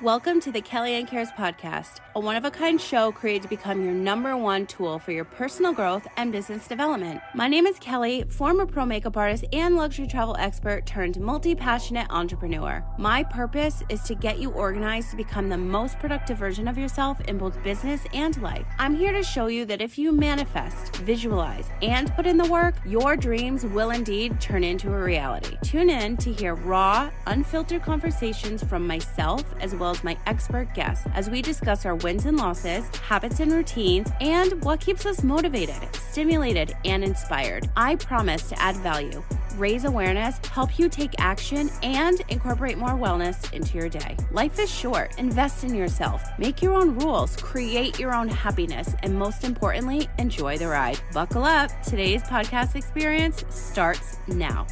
Welcome to the Kellyanne Cares podcast, a one-of-a-kind show created to become your number one tool for your personal growth and business development. My name is Kelly, former pro makeup artist and luxury travel expert turned multi-passionate entrepreneur. My purpose is to get you organized to become the most productive version of yourself in both business and life. I'm here to show you that if you manifest, visualize, and put in the work, your dreams will indeed turn into a reality. Tune in to hear raw, unfiltered conversations from myself as well as my expert guests as we discuss our wins and losses, habits and routines, and what keeps us motivated, stimulated, and inspired. I promise to add value, raise awareness, help you take action, and incorporate more wellness into your day. Life is short. Invest in yourself. Make your own rules. Create your own happiness. And most importantly, enjoy the ride. Buckle up. Today's podcast experience starts now.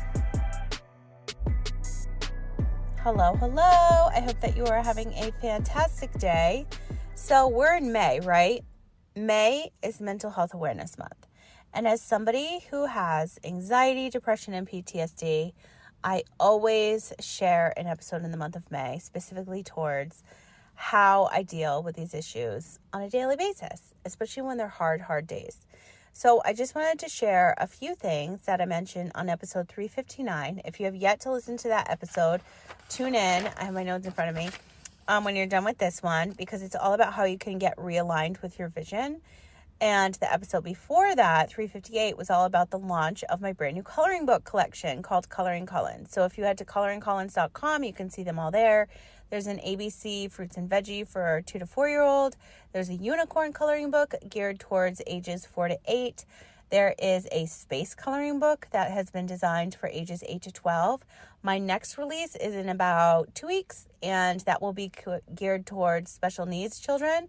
Hello. I hope that you are having a fantastic day. So we're in May, right? May is Mental Health Awareness Month. And as somebody who has anxiety, depression, and PTSD, I always share an episode in the month of May, specifically towards how I deal with these issues on a daily basis, especially when they're hard days. So I just wanted to share a few things that I mentioned on episode 359. If you have yet to listen to that episode, tune in. I have my notes in front of me when you're done with this one, because it's all about how you can get realigned with your vision. And the episode before that, 358, was all about the launch of my brand new coloring book collection called Coloring Collins. So if you head to coloringcollins.com, you can see them all there. There's an ABC fruits and veggie for 2 to 4-year-old. There's a unicorn coloring book geared towards ages 4 to 8. There is a space coloring book that has been designed for ages 8 to 12. My next release is in about 2 weeks, and that will be geared towards special needs children.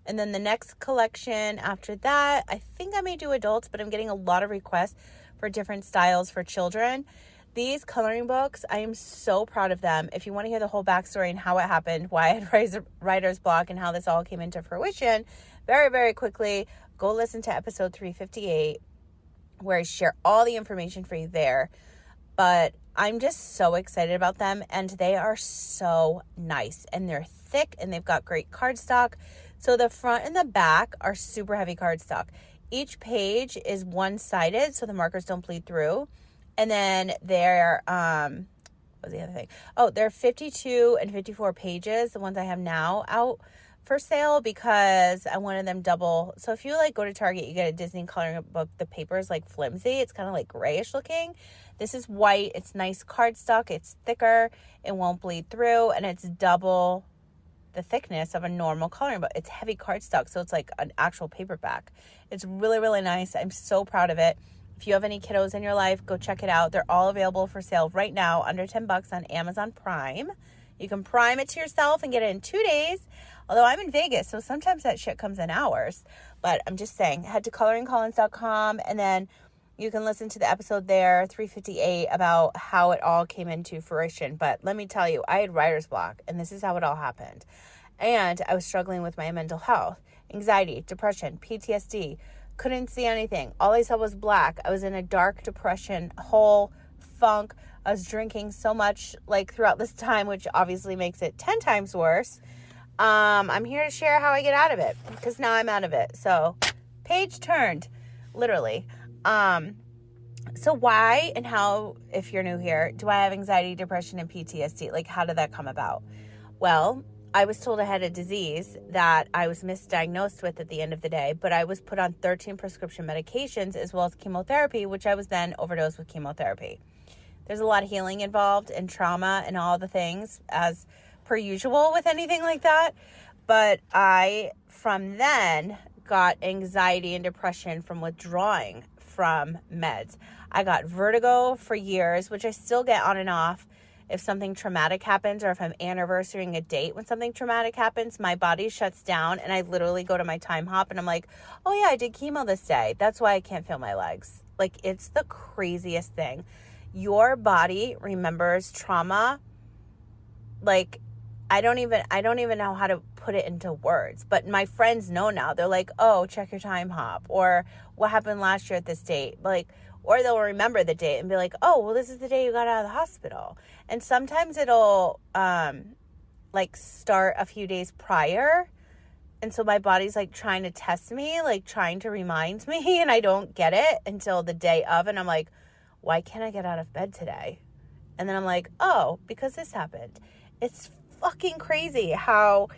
And then the next collection after that, I think I may do adults, but I'm getting a lot of requests for different styles for children. These coloring books, I am so proud of them. If you want to hear the whole backstory and how it happened, why I had writer's block, and how this all came into fruition, very, very quickly, go listen to episode 358, where I share all the information for you there. But I'm just so excited about them, and they are so nice, and they're thick, and they've got great cardstock. So the front and the back are super heavy cardstock. Each page is one-sided, so the markers don't bleed through. And then they're, what was the other thing? Oh, they're 52 and 54 pages, the ones I have now out for sale, because I wanted them double. So if you go to Target, you get a Disney coloring book, the paper is flimsy. It's kind of grayish looking. This is white. It's nice cardstock. It's thicker. It won't bleed through, and it's double the thickness of a normal coloring book. It's heavy cardstock, so it's like an actual paperback. It's really, really nice. I'm so proud of it. If you have any kiddos in your life, go check it out. They're all available for sale right now, under $10 on Amazon Prime. You can Prime it to yourself and get it in 2 days. Although I'm in Vegas, so sometimes that shit comes in hours. But I'm just saying, head to coloringcollins.com, and then you can listen to the episode there, 358, about how it all came into fruition. But let me tell you, I had writer's block, and this is how it all happened. And I was struggling with my mental health, anxiety, depression, PTSD. Couldn't see anything. All I saw was black. I was in a dark depression, hole, funk. I was drinking so much throughout this time, which obviously makes it 10 times worse. I'm here to share how I get out of it, because now I'm out of it. So page turned, literally. So why and how, if you're new here, do I have anxiety, depression, and PTSD? How did that come about? Well, I was told I had a disease that I was misdiagnosed with at the end of the day, but I was put on 13 prescription medications as well as chemotherapy, which I was then overdosed with chemotherapy. There's a lot of healing involved and trauma and all the things, as per usual with anything like that. But I, from then, got anxiety and depression from withdrawing from meds. I got vertigo for years, which I still get on and off. If something traumatic happens, or if I'm anniversarying a date when something traumatic happens, my body shuts down, and I literally go to my time hop, and I'm like, oh yeah, I did chemo this day. That's why I can't feel my legs. It's the craziest thing. Your body remembers trauma. I don't even know how to put it into words, but my friends know now. They're like, oh, check your time hop, or what happened last year at this date. Or they'll remember the date and be like, oh, well, this is the day you got out of the hospital. And sometimes it'll like start a few days prior. And so my body's like trying to test me, like trying to remind me, and I don't get it until the day of. And I'm like, why can't I get out of bed today? And then I'm like, oh, because this happened. It's fucking crazy how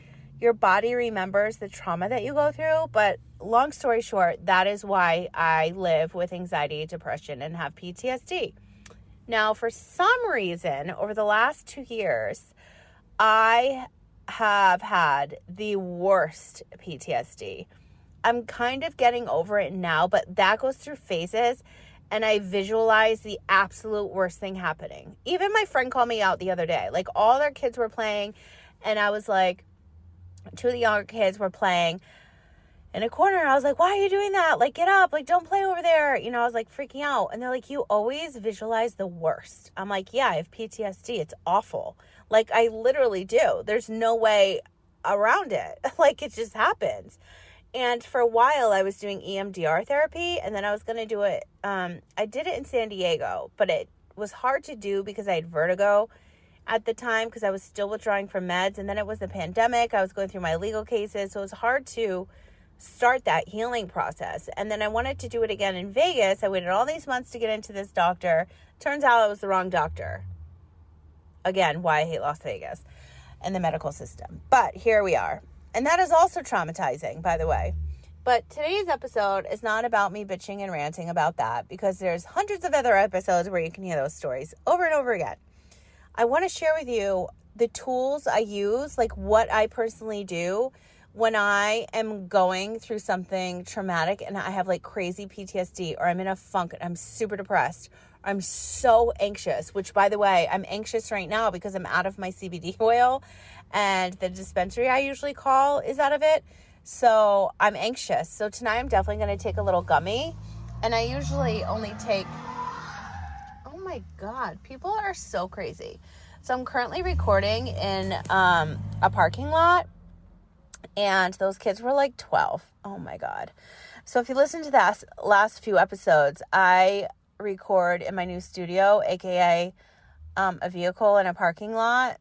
your body remembers the trauma that you go through. But long story short, that is why I live with anxiety, depression, and have PTSD. Now, for some reason, over the last 2 years, I have had the worst PTSD. I'm kind of getting over it now, but that goes through phases, and I visualize the absolute worst thing happening. Even my friend called me out the other day. Like, all their kids were playing, and I was like, 2 of the younger kids were playing in a corner. I was like, why are you doing that? Like, get up. Like, don't play over there. You know, I was like freaking out. And they're like, you always visualize the worst. I'm like, yeah, I have PTSD. It's awful. Like, I literally do. There's no way around it. Like, it just happens. And for a while, I was doing EMDR therapy, and then I was going to do it. I did it in San Diego, but it was hard to do because I had vertigo at the time because I was still withdrawing from meds. And then it was the pandemic. I was going through my legal cases. So it was hard to start that healing process. And then I wanted to do it again in Vegas. I waited all these months to get into this doctor. Turns out it was the wrong doctor. Again, why I hate Las Vegas and the medical system. But here we are. And that is also traumatizing, by the way. But today's episode is not about me bitching and ranting about that, because there's hundreds of other episodes where you can hear those stories over and over again. I want to share with you the tools I use, like what I personally do when I am going through something traumatic and I have like crazy PTSD, or I'm in a funk and I'm super depressed. I'm so anxious, which, by the way, I'm anxious right now because I'm out of my CBD oil, and the dispensary I usually call is out of it. So I'm anxious. So tonight I'm definitely going to take a little gummy, and I usually only take, oh my God, people are so crazy. So I'm currently recording in a parking lot, and those kids were like 12. Oh my God. So if you listen to that last few episodes, I record in my new studio, aka a vehicle in a parking lot.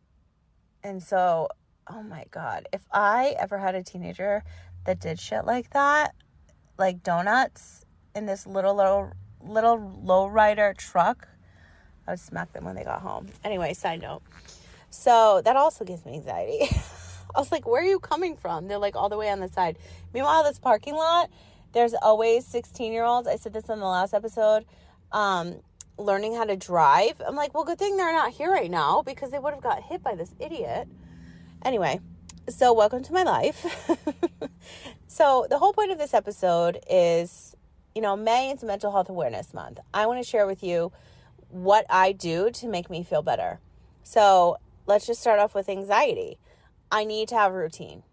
And so, oh my God, if I ever had a teenager that did shit like that, like donuts in this little lowrider truck, I would smack them when they got home. Anyway, side note. So that also gives me anxiety. I was like, where are you coming from? They're like all the way on the side. Meanwhile, this parking lot, there's always 16-year-olds. I said this in the last episode, learning how to drive. I'm like, well, good thing they're not here right now, because they would have got hit by this idiot. Anyway, so welcome to my life. So the whole point of this episode is, you know, May is Mental Health Awareness Month. I want to share with you what I do to make me feel better. So let's just start off with anxiety. I need to have a routine.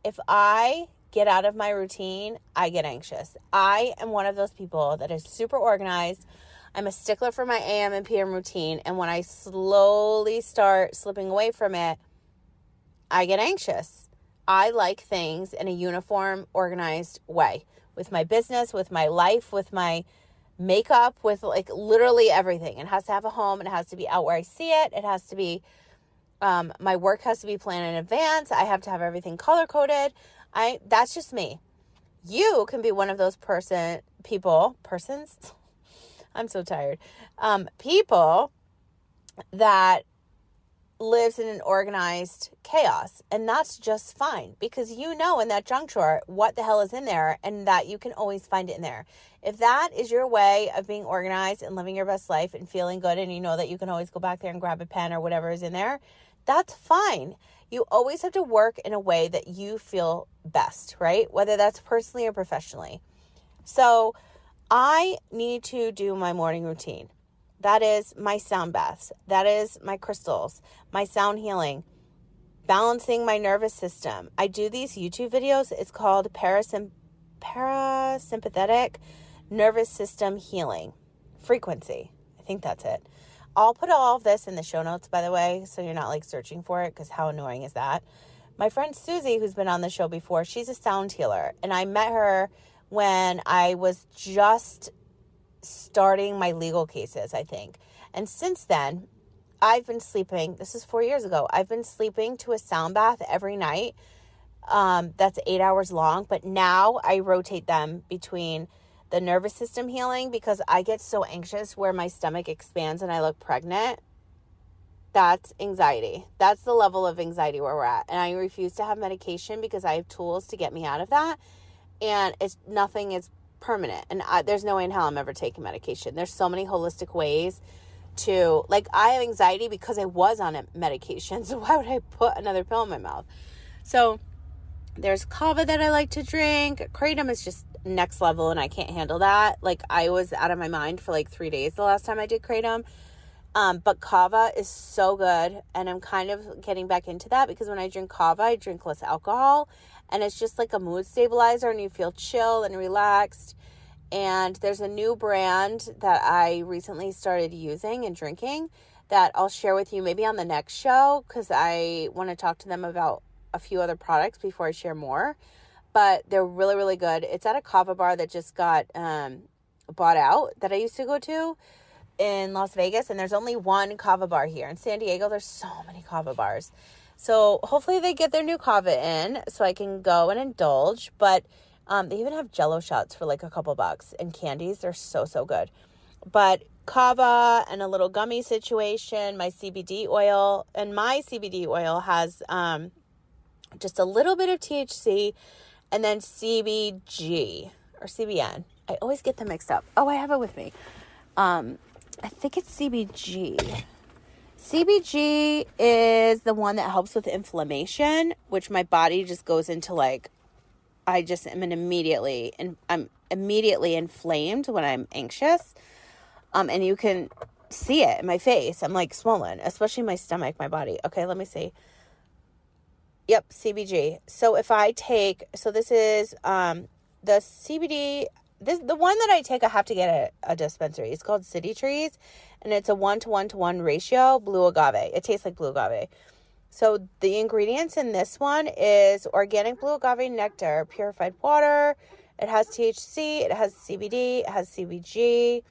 If I get out of my routine, I get anxious. I am one of those people that is super organized. I'm a stickler for my AM and PM routine. And when I slowly start slipping away from it, I get anxious. I like things in a uniform, organized way, with my business, with my life, with my makeup, with like literally everything. It has to have a home. It has to be out where I see it. It has to be, my work has to be planned in advance. I have to have everything color coded. That's just me. You can be one of those persons. I'm so tired. People that lives in an organized chaos. And that's just fine, because you know in that junk drawer what the hell is in there, and that you can always find it in there. If that is your way of being organized and living your best life and feeling good, and you know that you can always go back there and grab a pen or whatever is in there, that's fine. You always have to work in a way that you feel best, right? Whether that's personally or professionally. So I need to do my morning routine. That is my sound baths. That is my crystals, my sound healing, balancing my nervous system. I do these YouTube videos. It's called parasympathetic nervous system healing frequency. I think that's it. I'll put all of this in the show notes, by the way, so you're not like searching for it, because how annoying is that? My friend Susie, who's been on the show before, she's a sound healer, and I met her when I was just starting my legal cases, I think. And since then, I've been sleeping, this is 4 years ago, I've been sleeping to a sound bath every night. That's 8 hours long, but now I rotate them between the nervous system healing, because I get so anxious where my stomach expands and I look pregnant. That's anxiety. That's the level of anxiety where we're at. And I refuse to have medication because I have tools to get me out of that. And nothing is permanent. And there's no way in hell I'm ever taking medication. There's so many holistic ways to, like, I have anxiety because I was on a medication. So why would I put another pill in my mouth? So there's kava that I like to drink. Kratom is just next level and I can't handle that. Like, I was out of my mind for like 3 days the last time I did kratom. But kava is so good, and I'm kind of getting back into that because when I drink kava, I drink less alcohol, and it's just like a mood stabilizer, and you feel chill and relaxed. And there's a new brand that I recently started using and drinking that I'll share with you maybe on the next show, because I want to talk to them about a few other products before I share more. But they're really, really good. It's at a kava bar that just got bought out that I used to go to in Las Vegas, and there's only one kava bar here. In San Diego, there's so many kava bars. So hopefully they get their new kava in so I can go and indulge. But they even have Jello shots for like a couple bucks, and candies. They're so, so good. But kava and a little gummy situation, my CBD oil, and my CBD oil has just a little bit of THC and then CBG or CBN. I always get them mixed up. Oh, I have it with me. I think it's CBG. CBG is the one that helps with inflammation, which my body just goes into like, I'm immediately inflamed when I'm anxious. And you can see it in my face. I'm like swollen, especially my stomach, my body. Okay, let me see. Yep, CBG. So if I take, this is the CBD. The one that I take, I have to get at a dispensary. It's called City Trees, and it's a 1-to-1-to-1 ratio, blue agave. It tastes like blue agave. So the ingredients in this one is organic blue agave nectar, purified water. It has THC, it has CBD, it has CBG,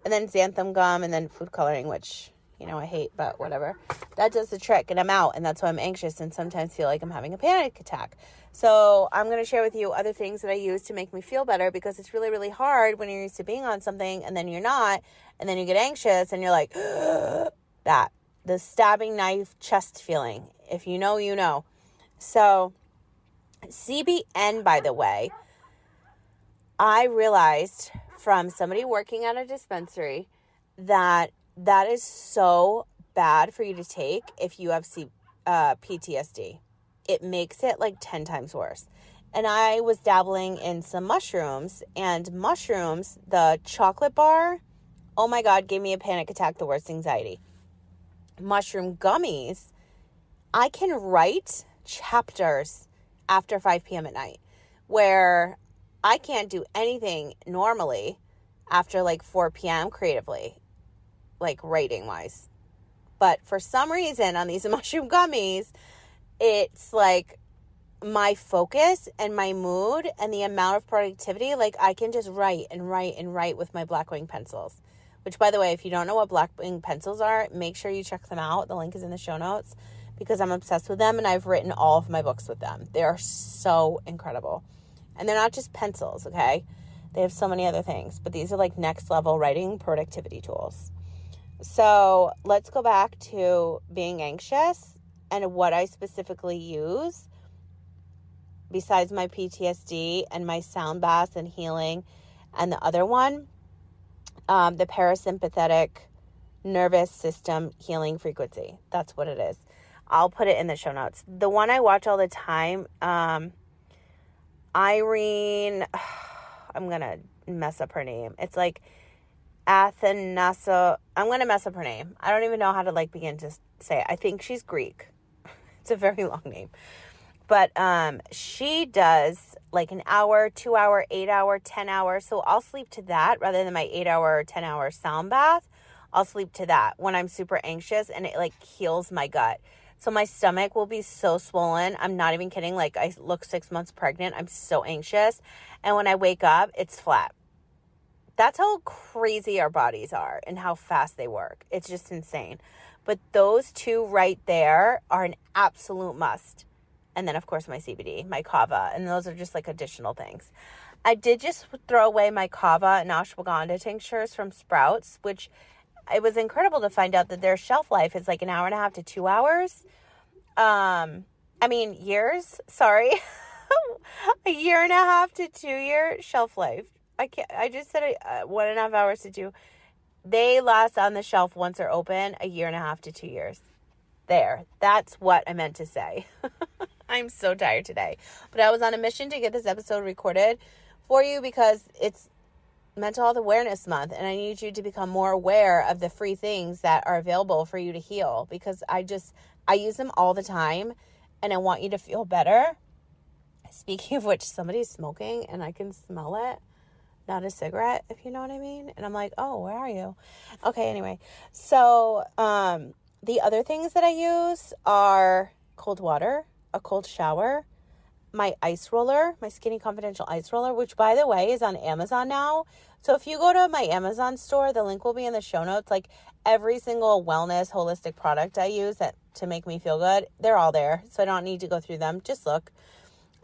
and then xanthan gum, and then food coloring, which, you know, I hate, but whatever. That does the trick, and I'm out, and that's why I'm anxious and sometimes feel like I'm having a panic attack. So I'm going to share with you other things that I use to make me feel better, because it's really, really hard when you're used to being on something and then you're not, and then you get anxious and you're like, that, the stabbing knife chest feeling. If you know, you know. So CBN, by the way, I realized from somebody working at a dispensary that is so bad for you to take if you have PTSD. It makes it like 10 times worse. And I was dabbling in some mushrooms, and mushrooms, the chocolate bar, oh my God, gave me a panic attack, the worst anxiety. Mushroom gummies, I can write chapters after 5 p.m. at night, where I can't do anything normally after like 4 p.m. creatively, like writing wise. But for some reason on these mushroom gummies, it's like my focus and my mood and the amount of productivity, like I can just write and write and write with my black wing pencils. Which, by the way, if you don't know what black wing pencils are, make sure you check them out. The link is in the show notes, because I'm obsessed with them and I've written all of my books with them. They are so incredible. And they're not just pencils, okay? They have so many other things, but these are like next level writing productivity tools. So let's go back to being anxious and what I specifically use besides my PTSD and my sound baths and healing, and the other one, the parasympathetic nervous system healing frequency. That's what it is. I'll put it in the show notes. The one I watch all the time, Irene, I'm going to mess up her name. It's like Athanasa. I'm going to mess up her name. I don't even know how to like begin to say it. I think she's Greek. It's a very long name. But she does like an hour, 2 hour, 8 hour, 10 hours. So I'll sleep to that rather than my 8 hour or 10 hour sound bath. I'll sleep to that when I'm super anxious, and it like heals my gut. So my stomach will be so swollen. I'm not even kidding. Like I look 6 months pregnant. I'm so anxious. And when I wake up, it's flat. That's how crazy our bodies are and how fast they work. It's just insane. But those two right there are an absolute must. And then, of course, my CBD, my kava, and those are just like additional things. I did just throw away my kava and ashwagandha tinctures from Sprouts, which it was incredible to find out that their shelf life is like an hour and a half to 2 hours. Years, sorry. A year and a half to 2 year shelf life. I just said 1.5 hours to 2. They last on the shelf once they're open, a year and a half to 2 years. There. That's what I meant to say. I'm so tired today. But I was on a mission to get this episode recorded for you because it's Mental Health Awareness Month, and I need you to become more aware of the free things that are available for you to heal, because I use them all the time, and I want you to feel better. Speaking of which, somebody's smoking, and I can smell it. Not a cigarette, if you know what I mean. And I'm like, oh, where are you? Okay, anyway. So the other things that I use are cold water, a cold shower, my ice roller, my Skinny Confidential ice roller, which, by the way, is on Amazon now. So if you go to my Amazon store, the link will be in the show notes. Like every single wellness, holistic product I use to make me feel good, they're all there. So I don't need to go through them. Just look.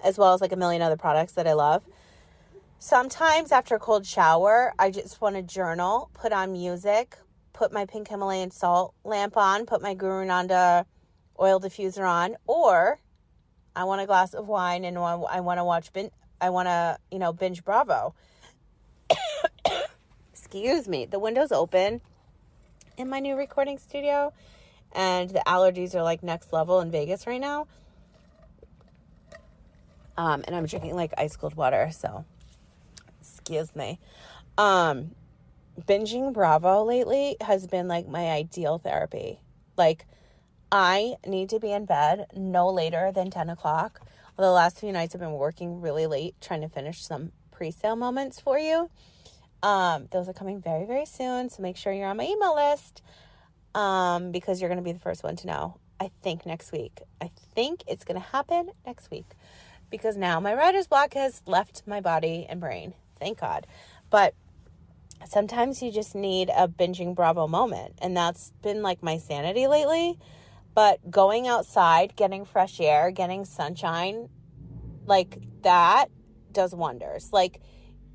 As well as like a million other products that I love. Sometimes after a cold shower, I just want to journal, put on music, put my pink Himalayan salt lamp on, put my Guru Nanda oil diffuser on, or I want a glass of wine and I want to binge Bravo. Excuse me. The window's open in my new recording studio, and the allergies are like next level in Vegas right now. And I'm drinking like ice cold water, so excuse me. Binging Bravo lately has been like my ideal therapy. Like, I need to be in bed no later than 10 o'clock. Well, the last few nights I've been working really late trying to finish some pre-sale moments for you. Those are coming very, very soon, so make sure you're on my email list because you're going to be the first one to know. I think next week. I think it's going to happen next week. Because now my writer's block has left my body and brain. Thank God. But sometimes you just need a binging Bravo moment. And that's been like my sanity lately. But going outside, getting fresh air, getting sunshine, like that does wonders. Like,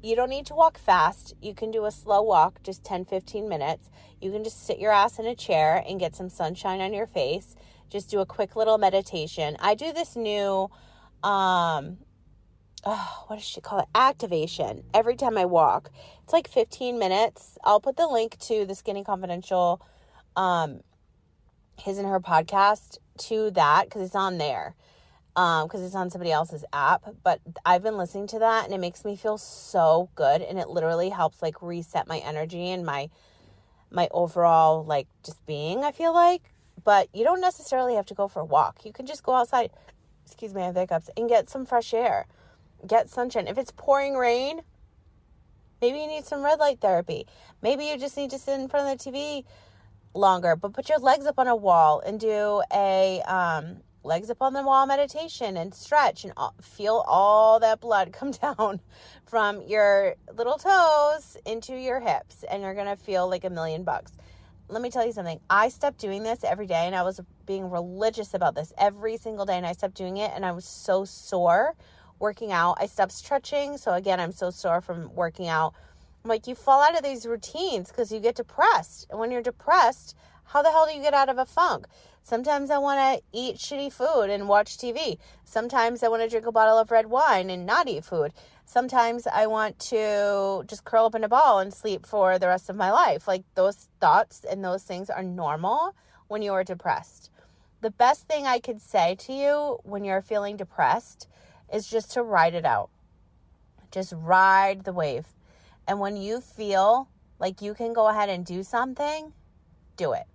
you don't need to walk fast. You can do a slow walk, just 10, 15 minutes. You can just sit your ass in a chair and get some sunshine on your face. Just do a quick little meditation. I do this new... what does she call it? Activation. Every time I walk, it's like 15 minutes. I'll put the link to the Skinny Confidential, his and her podcast to that, because it's on there, because it's on somebody else's app. But I've been listening to that, and it makes me feel so good, and it literally helps like reset my energy and my overall like just being, I feel like. But you don't necessarily have to go for a walk. You can just go outside. Excuse me, I have hiccups, and get some fresh air, get sunshine. If it's pouring rain, maybe you need some red light therapy. Maybe you just need to sit in front of the TV longer, but put your legs up on a wall and do a legs up on the wall meditation and stretch and feel all that blood come down from your little toes into your hips, and you're going to feel like $1,000,000. Let me tell you something. I stopped doing this every day, and I was being religious about this every single day, and I stopped doing it, and I was so sore working out. I stopped stretching, so again, I'm so sore from working out. I'm like, you fall out of these routines because you get depressed, and when you're depressed, how the hell do you get out of a funk? Sometimes I want to eat shitty food and watch TV. Sometimes I want to drink a bottle of red wine and not eat food. Sometimes I want to just curl up in a ball and sleep for the rest of my life. Like, those thoughts and those things are normal when you are depressed. The best thing I could say to you when you're feeling depressed is just to ride it out. Just ride the wave. And when you feel like you can go ahead and do something, do it.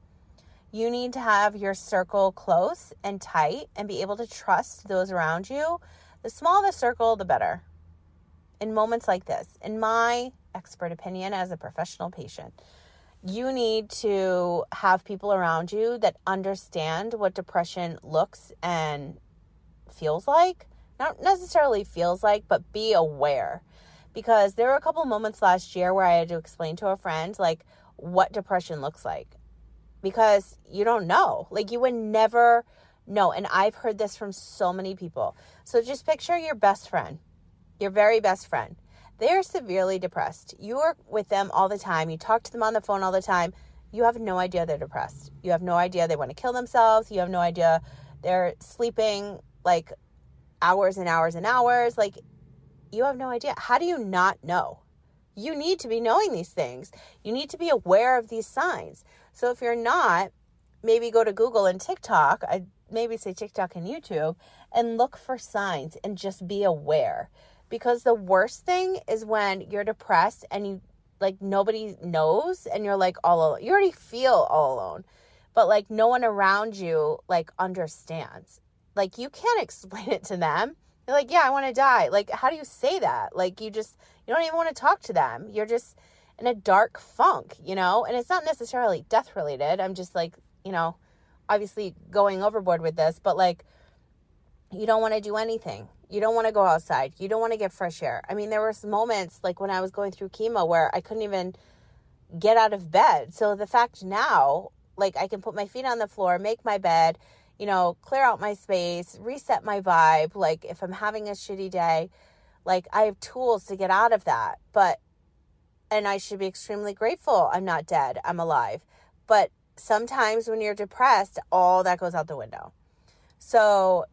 You need to have your circle close and tight and be able to trust those around you. The smaller the circle, the better. In moments like this, in my expert opinion as a professional patient, you need to have people around you that understand what depression looks and feels like. Not necessarily feels like, but be aware. Because there were a couple moments last year where I had to explain to a friend, like, what depression looks like. because you don't know. Like, you would never know. And I've heard this from so many people. So just picture your best friend, your very best friend. They're severely depressed. You are with them all the time. You talk to them on the phone all the time. You have no idea they're depressed. You have no idea they want to kill themselves. You have no idea they're sleeping like hours and hours and hours. Like, you have no idea. How do you not know? You need to be knowing these things. You need to be aware of these signs. So if you're not, maybe go to Google and TikTok. I maybe say TikTok and YouTube, and look for signs and just be aware. Because the worst thing is when you're depressed and you, like, nobody knows and you're like all alone. You already feel all alone, but like no one around you like understands. Like, you can't explain it to them. You're like, yeah, I want to die. Like, how do you say that? Like, you don't even want to talk to them. You're just in a dark funk, you know? And it's not necessarily death related. I'm just like, you know, obviously going overboard with this, but like, you don't want to do anything. You don't want to go outside. You don't want to get fresh air. I mean, there were some moments like when I was going through chemo where I couldn't even get out of bed. So the fact now, like, I can put my feet on the floor, make my bed, you know, clear out my space, reset my vibe. Like, if I'm having a shitty day, like, I have tools to get out of that. And I should be extremely grateful I'm not dead. I'm alive. But sometimes when you're depressed, all that goes out the window. So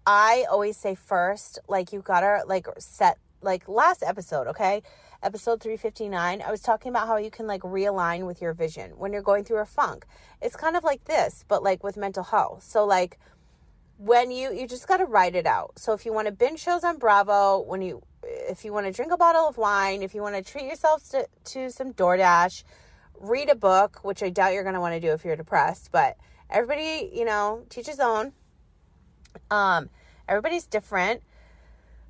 I always say first, like, you gotta like set, like last episode, okay? Episode 359, I was talking about how you can like realign with your vision when you're going through a funk. It's kind of like this, but like with mental health. So like when you just got to write it out. So if you want to binge shows on Bravo, if you want to drink a bottle of wine, if you want to treat yourself to some DoorDash, read a book, which I doubt you're going to want to do if you're depressed, but everybody, you know, teach his own. Everybody's different,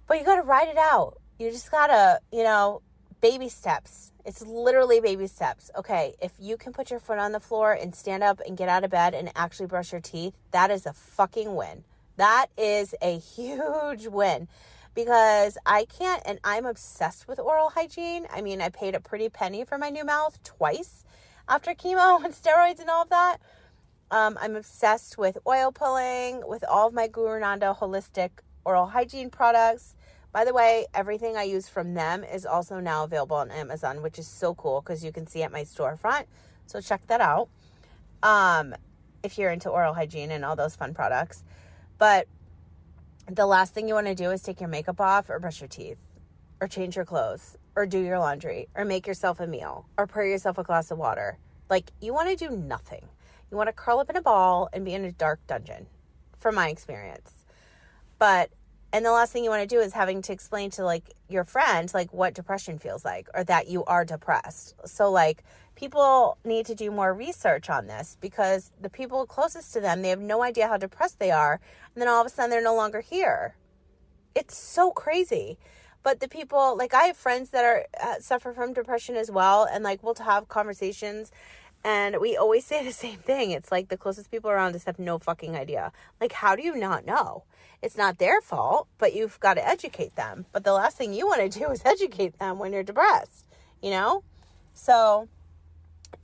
but you got to write it out. You just got to, you know, baby steps. It's literally baby steps. Okay, if you can put your foot on the floor and stand up and get out of bed and actually brush your teeth, that is a fucking win. That is a huge win, because I can't, and I'm obsessed with oral hygiene. I mean, I paid a pretty penny for my new mouth twice after chemo and steroids and all of that. I'm obsessed with oil pulling, with all of my Guru Nanda holistic oral hygiene products. By the way, everything I use from them is also now available on Amazon, which is so cool because you can see at my storefront. So check that out if you're into oral hygiene and all those fun products. But the last thing you want to do is take your makeup off or brush your teeth or change your clothes or do your laundry or make yourself a meal or pour yourself a glass of water. Like, you want to do nothing. You want to curl up in a ball and be in a dark dungeon, from my experience. And the last thing you want to do is having to explain to like your friends like what depression feels like or that you are depressed. So like, people need to do more research on this, because the people closest to them, they have no idea how depressed they are. And then all of a sudden they're no longer here. It's so crazy. But the people, like, I have friends that are suffer from depression as well. And like, we'll have conversations and we always say the same thing. It's like the closest people around us have no fucking idea. Like, how do you not know? It's not their fault, but you've got to educate them. But the last thing you want to do is educate them when you're depressed, you know? So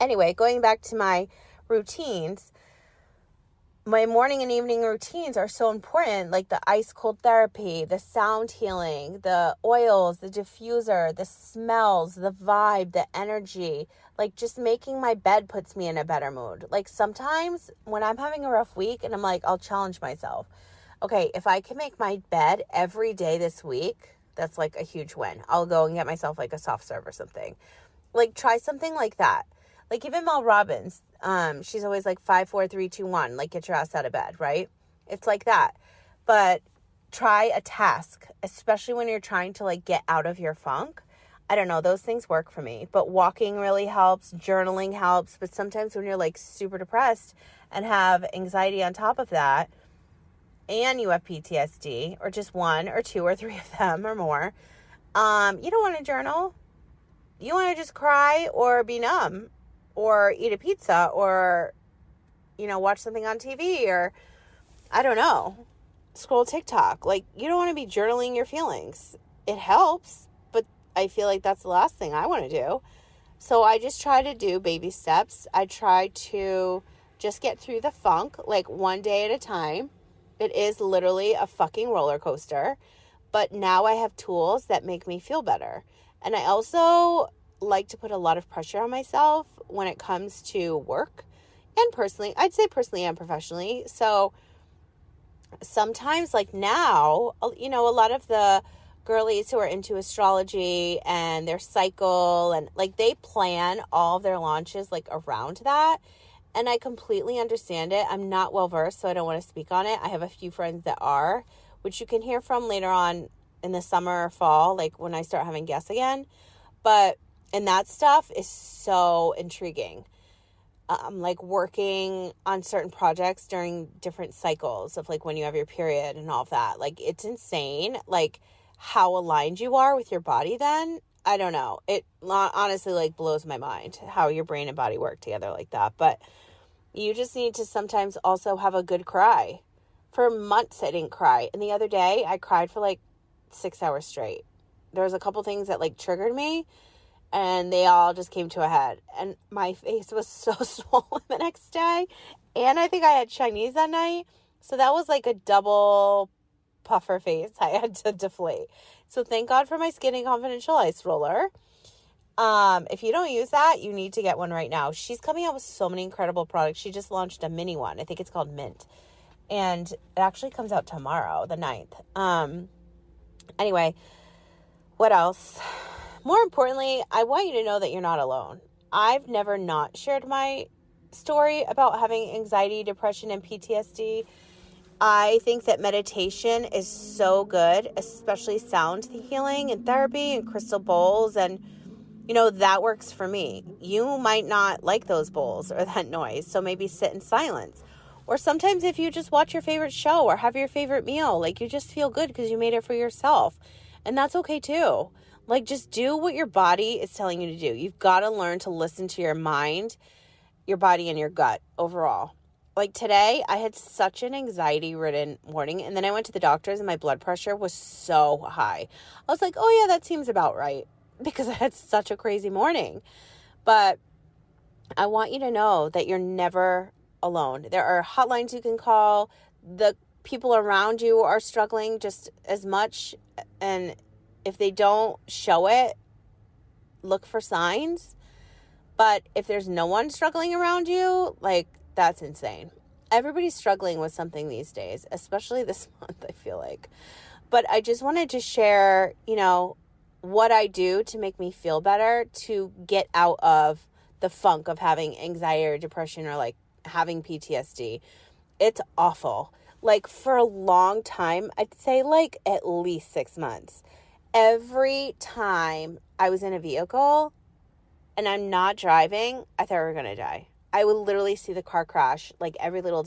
anyway, going back to my routines, my morning and evening routines are so important, like the ice cold therapy, the sound healing, the oils, the diffuser, the smells, the vibe, the energy. Like, just making my bed puts me in a better mood. Like, sometimes when I'm having a rough week and I'm like, I'll challenge myself. Okay, if I can make my bed every day this week, that's like a huge win. I'll go and get myself like a soft serve or something. Like, try something like that. Like, even Mel Robbins, she's always like 5, 4, 3, 2, 1. Like, get your ass out of bed, right? It's like that. But try a task, especially when you're trying to like get out of your funk. I don't know, those things work for me. But walking really helps. Journaling helps. But sometimes when you're like super depressed and have anxiety on top of that, and you have PTSD, or just 1 or 2 or 3 of them or more, you don't want to journal. You want to just cry or be numb or eat a pizza or, you know, watch something on TV or, I don't know, scroll TikTok. Like, you don't want to be journaling your feelings. It helps, but I feel like that's the last thing I want to do. So I just try to do baby steps. I try to just get through the funk, like one day at a time. It is literally a fucking roller coaster, but now I have tools that make me feel better. And I also like to put a lot of pressure on myself when it comes to work and personally. I'd say personally and professionally. So sometimes, like now, you know, a lot of the girlies who are into astrology and their cycle and like they plan all of their launches like around that. And I completely understand it. I'm not well versed, so I don't want to speak on it. I have a few friends that are, which you can hear from later on in the summer or fall, like when I start having guests again. And that stuff is so intriguing. Like working on certain projects during different cycles of like when you have your period and all of that. Like it's insane, like how aligned you are with your body then. I don't know. It honestly like blows my mind how your brain and body work together like that. But you just need to sometimes also have a good cry. For months I didn't cry. And the other day I cried for like 6 hours straight. There was a couple things that like triggered me. And they all just came to a head. And my face was so swollen the next day. And I think I had Chinese that night. So that was like a double puffer face I had to deflate. So thank God for my Skinny Confidential Ice Roller. If you don't use that, you need to get one right now. She's coming out with so many incredible products. She just launched a mini one. I think it's called Mint. And it actually comes out tomorrow, the 9th. Anyway, what else? More importantly, I want you to know that you're not alone. I've never not shared my story about having anxiety, depression, and PTSD. I think that meditation is so good, especially sound healing and therapy and crystal bowls. And, you know, that works for me. You might not like those bowls or that noise, so maybe sit in silence. Or sometimes if you just watch your favorite show or have your favorite meal, like you just feel good because you made it for yourself. And that's okay too. Like, just do what your body is telling you to do. You've got to learn to listen to your mind, your body, and your gut overall. Like today, I had such an anxiety-ridden morning, and then I went to the doctor's, and my blood pressure was so high. I was like, oh, yeah, that seems about right, because I had such a crazy morning. But I want you to know that you're never alone. There are hotlines you can call. The people around you are struggling just as much, and if they don't show it, look for signs. But if there's no one struggling around you, like, that's insane. Everybody's struggling with something these days, especially this month, I feel like. But I just wanted to share, you know, what I do to make me feel better, to get out of the funk of having anxiety or depression or like having PTSD. It's awful. Like for a long time, I'd say like at least 6 months. Every time I was in a vehicle and I'm not driving, I thought we were going to die. I would literally see the car crash like every little